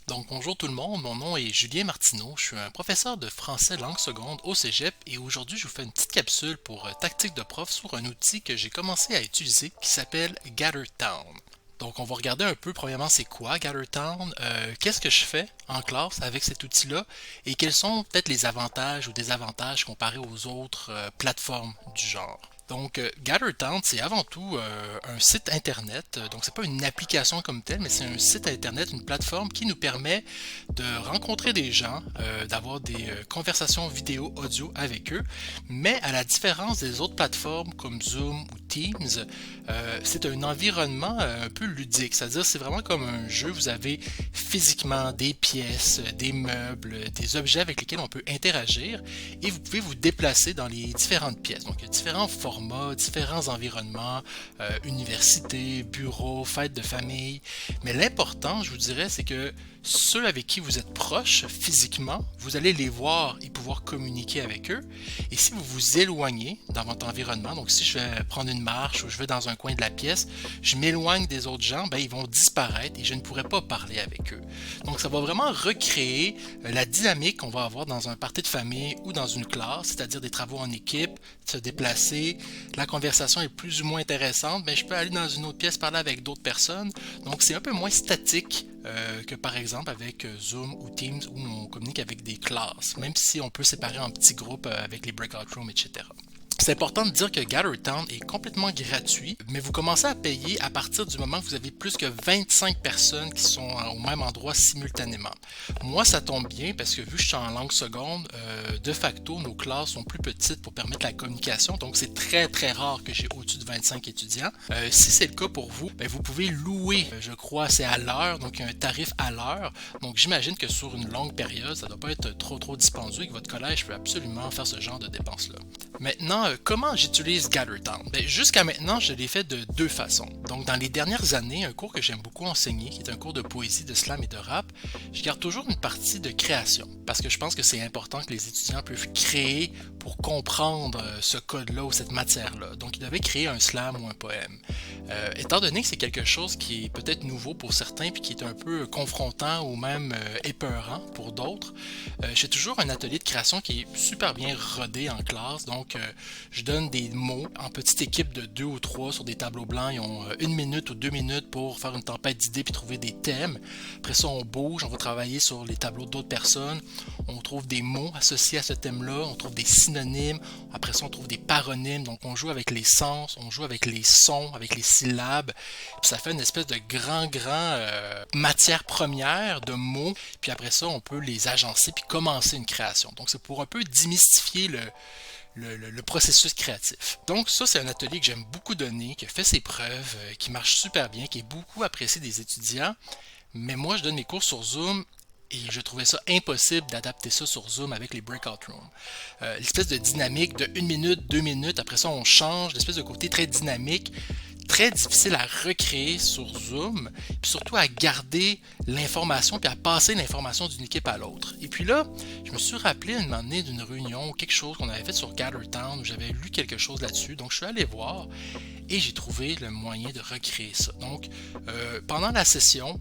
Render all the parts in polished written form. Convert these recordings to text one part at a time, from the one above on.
Donc bonjour tout le monde, mon nom est Julien Martineau, je suis un professeur de français langue seconde au Cégep et aujourd'hui je vous fais une petite capsule pour tactique de prof sur un outil que j'ai commencé à utiliser qui s'appelle GatherTown. Donc on va regarder un peu premièrement c'est quoi GatherTown, qu'est-ce que je fais en classe avec cet outil-là et quels sont peut-être les avantages ou désavantages comparés aux autres plateformes du genre. Donc, GatherTown, c'est avant tout un site internet. Donc, c'est pas une application comme telle, mais c'est un site internet, une plateforme qui nous permet de rencontrer des gens, d'avoir des conversations vidéo, audio avec eux. Mais à la différence des autres plateformes comme Zoom ou Teams, c'est un environnement un peu ludique. C'est-à-dire, c'est vraiment comme un jeu. Vous avez physiquement des pièces, des meubles, des objets avec lesquels on peut interagir et vous pouvez vous déplacer dans les différentes pièces. Donc, il y a différents formats, différents environnements, université, bureau, fête de famille. Mais l'important, je vous dirais, c'est que ceux avec qui vous êtes proches physiquement, vous allez les voir et pouvoir communiquer avec eux. Et si vous vous éloignez dans votre environnement, donc si je vais prendre une marche ou je vais dans un coin de la pièce, je m'éloigne des autres gens, ben ils vont disparaître et je ne pourrai pas parler avec eux. Donc ça va vraiment recréer la dynamique qu'on va avoir dans un party de famille ou dans une classe, c'est-à-dire des travaux en équipe, se déplacer, la conversation est plus ou moins intéressante, mais je peux aller dans une autre pièce parler avec d'autres personnes. Donc c'est un peu moins statique que par exemple avec Zoom ou Teams où on communique avec des classes, même si on peut séparer en petits groupes avec les breakout rooms, etc. C'est important de dire que GatherTown est complètement gratuit, mais vous commencez à payer à partir du moment que vous avez plus que 25 personnes qui sont au même endroit simultanément. Moi, ça tombe bien parce que vu que je suis en langue seconde, de facto, nos classes sont plus petites pour permettre la communication, donc c'est très très rare que j'ai au-dessus de 25 étudiants. Si c'est le cas pour vous, ben, vous pouvez louer, je crois, c'est à l'heure, donc il y a un tarif à l'heure. Donc j'imagine que sur une longue période, ça ne doit pas être trop dispendieux et que votre collège peut absolument faire ce genre de dépenses-là. Maintenant, comment j'utilise GatherTown? Ben, jusqu'à maintenant, je l'ai fait de deux façons. Donc, dans les dernières années, un cours que j'aime beaucoup enseigner, qui est un cours de poésie, de slam et de rap, je garde toujours une partie de création. Parce que je pense que c'est important que les étudiants puissent créer pour comprendre ce code-là ou cette matière-là. Donc, ils devaient créer un slam ou un poème. Étant donné que c'est quelque chose qui est peut-être nouveau pour certains, puis qui est un peu confrontant ou même épeurant pour d'autres, j'ai toujours un atelier de création qui est super bien rodé en classe. Donc, je donne des mots en petite équipe de deux ou trois sur des tableaux blancs. Ils ont une minute ou 2 minutes pour faire une tempête d'idées puis trouver des thèmes. Après ça, on bouge, on va travailler sur les tableaux d'autres personnes. On trouve des mots associés à ce thème-là, on trouve des synonymes. Après ça, on trouve des paronymes. Donc, on joue avec les sens, on joue avec les sons, avec les syllabes. Puis ça fait une espèce de grand matière première de mots. Puis après ça, on peut les agencer puis commencer une création. Donc, c'est pour un peu démystifier le processus créatif. Donc ça, c'est un atelier que j'aime beaucoup donner, qui a fait ses preuves, qui marche super bien, qui est beaucoup apprécié des étudiants. Mais moi, je donne mes cours sur Zoom et je trouvais ça impossible d'adapter ça sur Zoom avec les breakout rooms. L'espèce de dynamique de 1 minute, 2 minutes, après ça on change, l'espèce de côté très dynamique, très difficile à recréer sur Zoom, puis surtout à garder l'information, puis à passer l'information d'une équipe à l'autre. Et puis là, je me suis rappelé à un moment donné d'une réunion ou quelque chose qu'on avait fait sur GatherTown, où j'avais lu quelque chose là-dessus, donc je suis allé voir, et j'ai trouvé le moyen de recréer ça. Donc, pendant la session,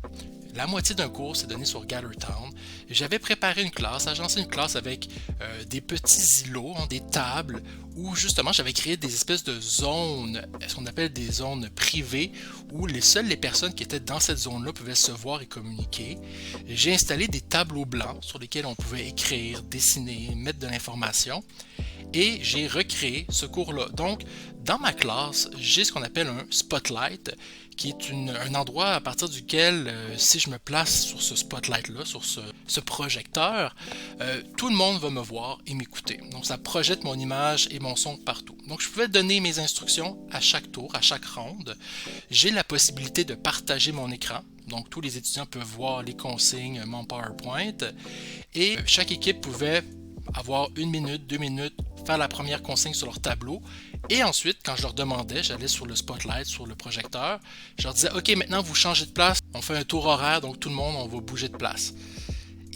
la moitié d'un cours s'est donné sur GatherTown. J'avais préparé une classe, agencé une classe avec des petits îlots, des tables, où justement j'avais créé des espèces de zones, ce qu'on appelle des zones privées, où seules les personnes qui étaient dans cette zone-là pouvaient se voir et communiquer. J'ai installé des tableaux blancs sur lesquels on pouvait écrire, dessiner, mettre de l'information. Et j'ai recréé ce cours-là. Donc, dans ma classe, j'ai ce qu'on appelle un spotlight, qui est un endroit à partir duquel, si je me place sur ce spotlight-là, sur ce projecteur, tout le monde va me voir et m'écouter. Donc, ça projette mon image et mon son partout. Donc, je pouvais donner mes instructions à chaque tour, à chaque ronde. J'ai la possibilité de partager mon écran. Donc, tous les étudiants peuvent voir les consignes, mon PowerPoint. Et chaque équipe pouvait avoir 1 minute, 2 minutes, faire la première consigne sur leur tableau. Et ensuite, quand je leur demandais, j'allais sur le spotlight, sur le projecteur, je leur disais, OK, maintenant vous changez de place, on fait un tour horaire, donc tout le monde, on va bouger de place.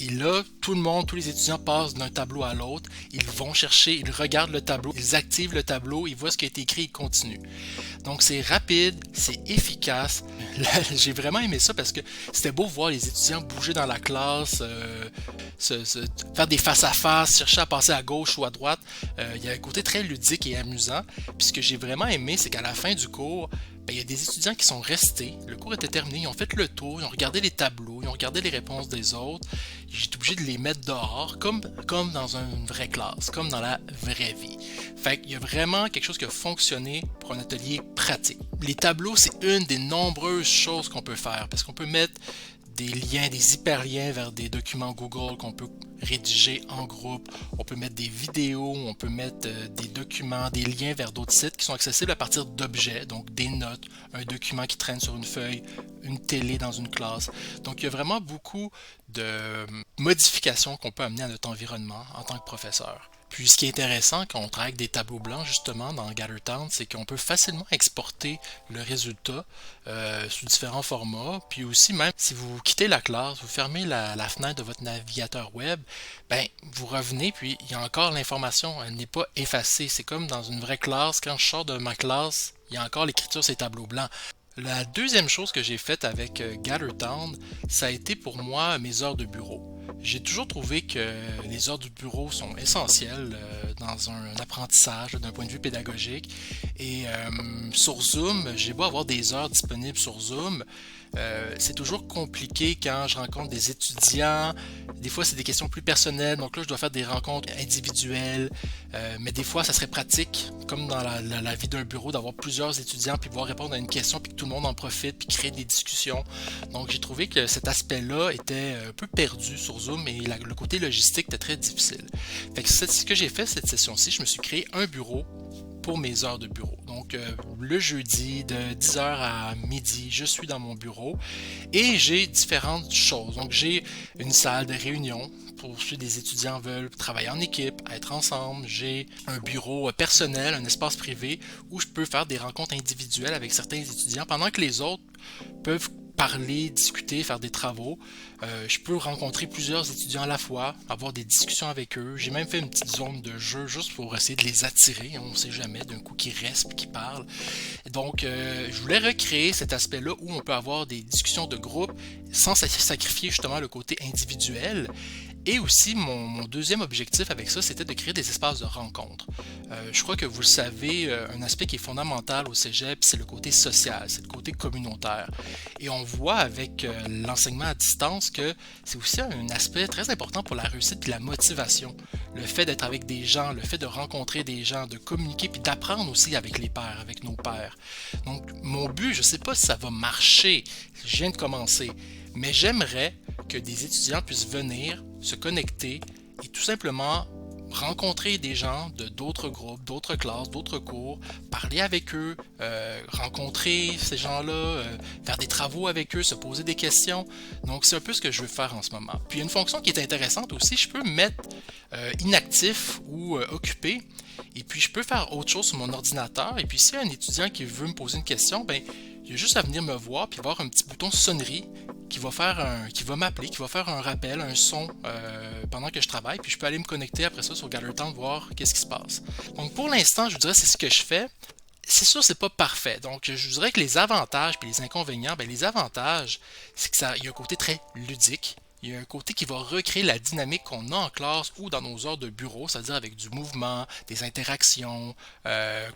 Et là, tout le monde, tous les étudiants passent d'un tableau à l'autre, ils vont chercher, ils regardent le tableau, ils activent le tableau, ils voient ce qui a été écrit, ils continuent. Donc c'est rapide, c'est efficace. Là, j'ai vraiment aimé ça parce que c'était beau voir les étudiants bouger dans la classe, faire des face-à-face, chercher à passer à gauche ou à droite. Il y a un côté très ludique et amusant. Puis ce que j'ai vraiment aimé, c'est qu'à la fin du cours, ben, il y a des étudiants qui sont restés. Le cours était terminé, ils ont fait le tour, ils ont regardé les tableaux, ils ont regardé les réponses des autres. J'étais obligé de les mettre dehors, comme dans une vraie classe, comme dans la vraie vie. Fait qu'il y a vraiment quelque chose qui a fonctionné pour un atelier pratique. Les tableaux, c'est une des nombreuses choses qu'on peut faire, parce qu'on peut mettre des liens, des hyperliens vers des documents Google qu'on peut rédiger en groupe. On peut mettre des vidéos, on peut mettre des documents, des liens vers d'autres sites qui sont accessibles à partir d'objets, donc des notes, un document qui traîne sur une feuille, une télé dans une classe. Donc il y a vraiment beaucoup de modifications qu'on peut amener à notre environnement en tant que professeur. Puis ce qui est intéressant quand on travaille avec des tableaux blancs justement dans GatherTown, c'est qu'on peut facilement exporter le résultat sous différents formats. Puis aussi même si vous quittez la classe, vous fermez la fenêtre de votre navigateur web, ben vous revenez puis il y a encore l'information, elle n'est pas effacée. C'est comme dans une vraie classe, quand je sors de ma classe, il y a encore l'écriture sur les tableaux blancs. La deuxième chose que j'ai faite avec GatherTown, ça a été pour moi mes heures de bureau. J'ai toujours trouvé que les heures du bureau sont essentielles dans un apprentissage d'un point de vue pédagogique. Et sur Zoom, j'ai beau avoir des heures disponibles sur Zoom, c'est toujours compliqué quand je rencontre des étudiants. Des fois, c'est des questions plus personnelles. Donc là, je dois faire des rencontres individuelles. Mais des fois, ça serait pratique, comme dans la vie d'un bureau, d'avoir plusieurs étudiants puis pouvoir répondre à une question puis que tout le monde en profite puis créer des discussions. Donc, j'ai trouvé que cet aspect-là était un peu perdu sur Zoom et le côté logistique était très difficile. Fait que ce que j'ai fait cette session-ci, je me suis créé un bureau pour mes heures de bureau. Donc, le jeudi, de 10h à midi, je suis dans mon bureau et j'ai différentes choses. Donc, j'ai une salle de réunion pour ceux des étudiants veulent travailler en équipe, être ensemble. J'ai un bureau personnel, un espace privé où je peux faire des rencontres individuelles avec certains étudiants pendant que les autres peuvent parler, discuter, faire des travaux. Je peux rencontrer plusieurs étudiants à la fois, avoir des discussions avec eux. J'ai même fait une petite zone de jeu juste pour essayer de les attirer. On ne sait jamais d'un coup qui restent et qui parlent. Donc, je voulais recréer cet aspect-là où on peut avoir des discussions de groupe sans sacrifier justement le côté individuel. Et aussi, mon deuxième objectif avec ça, c'était de créer des espaces de rencontre. Je crois que vous le savez, un aspect qui est fondamental au cégep, c'est le côté social, c'est le côté communautaire. Et on voit avec l'enseignement à distance que c'est aussi un aspect très important pour la réussite et la motivation. Le fait d'être avec des gens, le fait de rencontrer des gens, de communiquer puis d'apprendre aussi avec les pairs, avec nos pairs. Donc, mon but, je ne sais pas si ça va marcher, je viens de commencer, mais j'aimerais que des étudiants puissent venir, se connecter et tout simplement rencontrer des gens de d'autres groupes, d'autres classes, d'autres cours, parler avec eux, rencontrer ces gens-là, faire des travaux avec eux, se poser des questions. Donc c'est un peu ce que je veux faire en ce moment. Puis il y a une fonction qui est intéressante aussi, je peux me mettre inactif ou occupé et puis je peux faire autre chose sur mon ordinateur et puis s'il y a un étudiant qui veut me poser une question, ben il y a juste à venir me voir puis avoir un petit bouton sonnerie qui va m'appeler, qui va faire un rappel, un son pendant que je travaille, puis je peux aller me connecter après ça sur GatherTown voir qu'est-ce qui se passe. Donc pour l'instant, je vous dirais c'est ce que je fais. C'est sûr, c'est pas parfait. Donc je vous dirais que les avantages puis les inconvénients, ben les avantages, c'est que il y a un côté très ludique. Il y a un côté qui va recréer la dynamique qu'on a en classe ou dans nos heures de bureau, c'est-à-dire avec du mouvement, des interactions,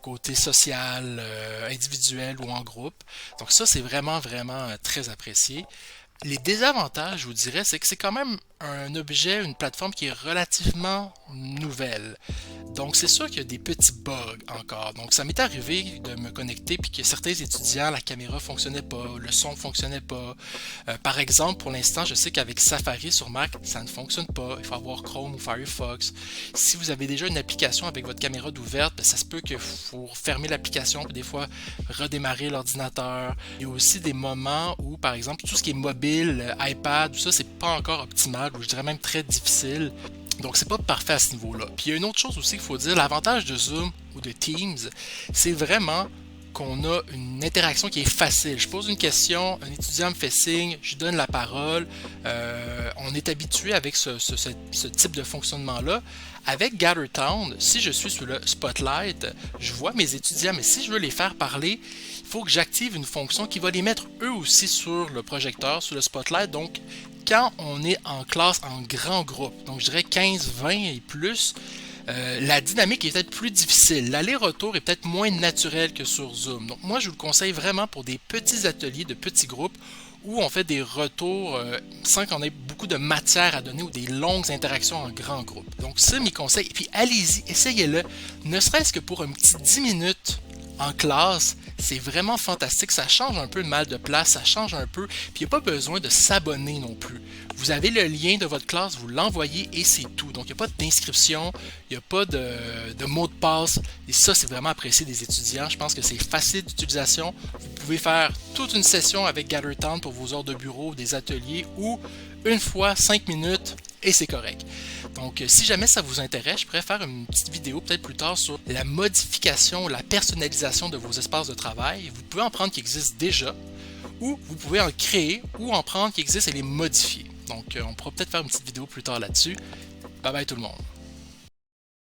côté social, individuel ou en groupe. Donc ça, c'est vraiment, vraiment très apprécié. Les désavantages, je vous dirais, c'est que c'est quand même un objet, une plateforme qui est relativement nouvelle. Donc c'est sûr qu'il y a des petits bugs encore. Donc ça m'est arrivé de me connecter puis que certains étudiants, la caméra fonctionnait pas, le son fonctionnait pas. Par exemple, pour l'instant, je sais qu'avec Safari sur Mac, ça ne fonctionne pas. Il faut avoir Chrome ou Firefox. Si vous avez déjà une application avec votre caméra d'ouverte, ben, ça se peut qu'il faut fermer l'application puis des fois redémarrer l'ordinateur. Il y a aussi des moments où, par exemple, tout ce qui est mobile, iPad, tout ça, c'est pas encore optimal ou je dirais même très difficile. Donc c'est pas parfait à ce niveau-là. Puis il y a une autre chose aussi qu'il faut dire, l'avantage de Zoom ou de Teams, c'est vraiment qu'on a une interaction qui est facile. Je pose une question, un étudiant me fait signe, je donne la parole, on est habitué avec ce type de fonctionnement-là. Avec GatherTown, si je suis sur le Spotlight, je vois mes étudiants, mais si je veux les faire parler, il faut que j'active une fonction qui va les mettre eux aussi sur le projecteur, sur le Spotlight. Donc, quand on est en classe en grand groupe, donc je dirais 15, 20 et plus, la dynamique est peut-être plus difficile. L'aller-retour est peut-être moins naturel que sur Zoom. Donc moi, je vous le conseille vraiment pour des petits ateliers de petits groupes où on fait des retours sans qu'on ait beaucoup de matière à donner ou des longues interactions en grand groupe. Donc c'est mes conseils. Et puis allez-y, essayez-le. Ne serait-ce que pour un petit 10 minutes en classe, c'est vraiment fantastique. Ça change un peu le mal de place, ça change un peu. Puis il n'y a pas besoin de s'abonner non plus. Vous avez le lien de votre classe, vous l'envoyez et c'est tout. Donc il n'y a pas d'inscription, il n'y a pas de mot de passe. Et ça, c'est vraiment apprécié des étudiants. Je pense que c'est facile d'utilisation. Vous pouvez faire toute une session avec GatherTown pour vos heures de bureau, des ateliers ou une fois 5 minutes et c'est correct. Donc, si jamais ça vous intéresse, je pourrais faire une petite vidéo peut-être plus tard sur la modification, la personnalisation de vos espaces de travail. Vous pouvez en prendre qui existent déjà ou vous pouvez en créer ou en prendre qui existent et les modifier. Donc, on pourra peut-être faire une petite vidéo plus tard là-dessus. Bye bye tout le monde.